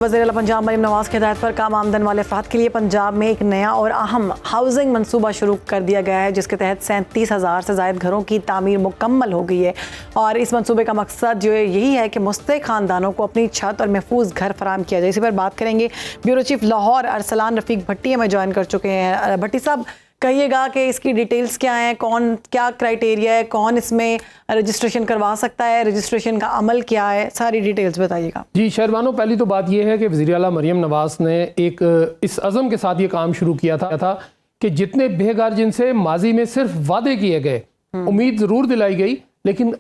वज़ीर-ए-आला पंजाब मरीम नवाज की हिदायत पर कम आमदन वाले अफराद के लिए पंजाब में एक नया और अहम हाउसिंग मनसूबा शुरू कर दिया गया है, जिसके तहत 37,000 से ज़ायद घरों की तामीर मुकम्मल हो गई है। और इस मनसूबे का मकसद जो है यही है कि मुस्तहिक़ ख़ानदानों को अपनी छत और महफूज घर फराहम किया जाए। इसी पर बात करेंगे। ब्यूरो चीफ लाहौर अरसलान रफ़ीक भट्टी हमें ज्वाइन कर चुके हैं। भट्टी साहब, कहिएगा कि इसकी डिटेल्स क्या हैं, कौन क्या क्राइटेरिया है, कौन इसमें रजिस्ट्रेशन करवा सकता है, रजिस्ट्रेशन का अमल क्या है, सारी डिटेल्स बताइएगा। जी शहरबानो, पहली तो बात यह है कि वज़ीर-ए-आला मरीम नवाज ने एक इस अज़म के साथ ये काम शुरू किया था कि जितने बेघर जिनसे माजी में सिर्फ वादे किए गए, उम्मीद ज़रूर दिलाई गई, लेकिन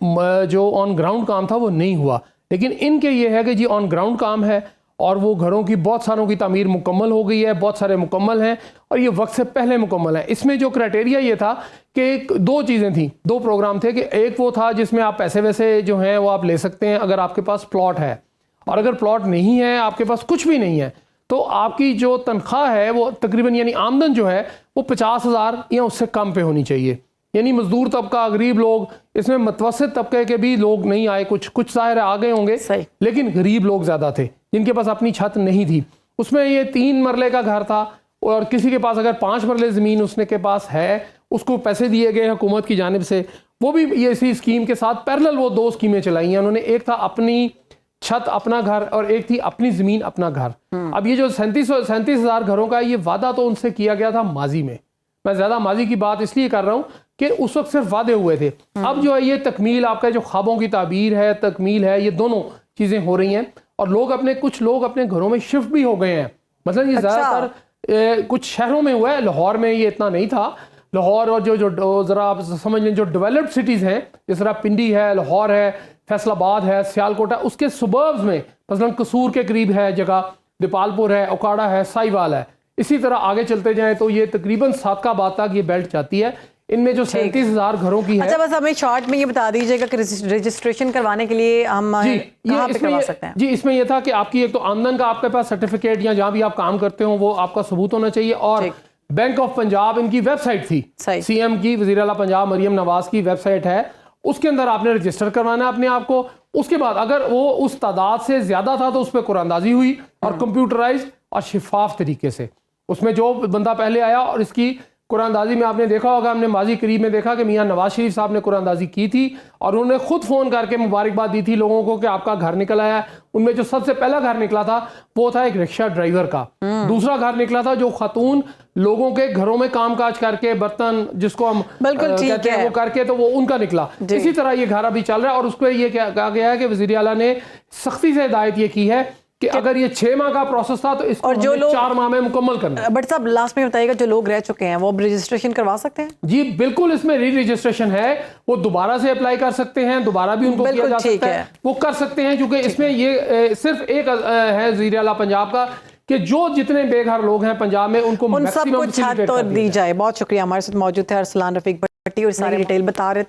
जो ऑन ग्राउंड काम था वो नहीं हुआ। लेकिन इनके ये है कि जी ऑन ग्राउंड काम है और वो घरों की बहुत सारों की तामीर मुकम्मल हो गई है, बहुत सारे मुकम्मल हैं और ये वक्त से पहले मुकम्मल है। इसमें जो क्राइटेरिया ये था कि दो चीज़ें थी, दो प्रोग्राम थे कि एक वो था जिसमें आप पैसे वैसे जो हैं वो आप ले सकते हैं अगर आपके पास प्लॉट है, और अगर प्लॉट नहीं है, आपके पास कुछ भी नहीं है, तो आपकी जो तनख्वाह है वो तकरीबन यानी आमदन जो है वो 50,000 या उससे कम पे होनी चाहिए। यानी मजदूर तबका, गरीब लोग, इसमें मतवसत तबके के भी लोग नहीं आए, कुछ ज़ाहिर आ गए होंगे, लेकिन गरीब लोग ज़्यादा थे जिनके पास अपनी छत नहीं थी। उसमें ये 3 मरले का घर था और किसी के पास अगर 5 मरले ज़मीन उसने के पास है, उसको पैसे दिए गए हुकूमत की जानिब से। वो भी ये इसी स्कीम के साथ पैरेलल वो 2 स्कीमें चलाई हैं उन्होंने। एक था अपनी छत अपना घर और एक थी अपनी ज़मीन अपना घर। अब ये जो 37,000 घरों का ये वादा तो उनसे किया गया था माजी में। मैं ज़्यादा माजी की बात इसलिए कर रहा हूँ कि उस वक्त सिर्फ वादे हुए थे। अब जो है ये तकमील, आपका जो ख्वाबों की ताबीर है, तकमील है, ये दोनों चीज़ें हो रही हैं और कुछ लोग अपने घरों में शिफ्ट भी हो गए हैं। मतलब ये ज़्यादातर कुछ शहरों में हुआ है, लाहौर में ये इतना नहीं था। लाहौर और जो ज़रा आप समझ लें जो डेवलप्ड सिटीज़ हैं, जिस तरह पिंडी है, लाहौर है, फैसलाबाद है, सियालकोट है, उसके सुबर्ब्स में मसलन कसूर के करीब है जगह, दीपालपुर है, ओकाड़ा है, साहिवाल है। इसी तरह आगे चलते जाएं तो ये तकरीबन सादकाबाद तक ये बेल्ट जाती है। इनमें जो 37,000 घरों की है। अच्छा, बस हमें शॉर्ट में ये बता दीजिएगा कि रजिस्ट्रेशन करवाने के लिए हम कहाँ पे करवा सकते हैं? जी, इसमें यह था कि आपकी एक तो आमदन का आपके पास सर्टिफिकेट या जहाँ भी आप काम करते हो वो आपका सबूत होना चाहिए, और बैंक ऑफ पंजाब इनकी वेबसाइट थी, सीएम की, वज़ीर-ए-आला पंजाब मरीम नवाज की वेबसाइट है, उसके अंदर आपने रजिस्टर करवाना अपने आप को। उसके बाद अगर वो उस तादाद से ज्यादा था तो उस पर कुरानंदाजी हुई और कंप्यूटराइज और शिफाफ तरीके से उसमें जो बंदा पहले आया, और इसकी कुरानंदाजी में आपने देखा होगा, हमने माजी करीब में देखा कि मियां नवाज शरीफ साहब ने कुरानंदाजी की थी और उन्होंने खुद फ़ोन करके मुबारकबाद दी थी लोगों को कि आपका घर निकल आया। उनमें जो सबसे पहला घर निकला था वो था एक रिक्शा ड्राइवर का। दूसरा घर निकला था जो खातून लोगों के घरों में कामकाज करके, बर्तन जिसको हम कहते हैं वो करके, तो वो उनका निकला। इसी तरह ये घर अभी चल रहा है और उसको ये कहा गया है कि वज़ीर आला ने सख्ती से हिदायत ये की है कि अगर ये 6 माह का प्रोसेस था तो इसको और जो लोग 4 माह में मुकम्मल करना है। बट साहब लास्ट में बताइएगा, जो लोग रह चुके हैं वो रजिस्ट्रेशन करवा सकते हैं? जी बिल्कुल, इसमें री रजिस्ट्रेशन है, वो दोबारा से अप्लाई कर सकते हैं, दोबारा भी उनको किया जा सकता है, वो कर सकते हैं, क्योंकि इसमें ये सिर्फ एक है वज़ीर-ए-आला पंजाब का कि जो जितने बेघर लोग हैं पंजाब में उनको उन सबको छत तो दी जाए। बहुत शुक्रिया, हमारे साथ मौजूद थे अरसलान रफ़ीक भट्टी और सारी डिटेल बता रहे थे।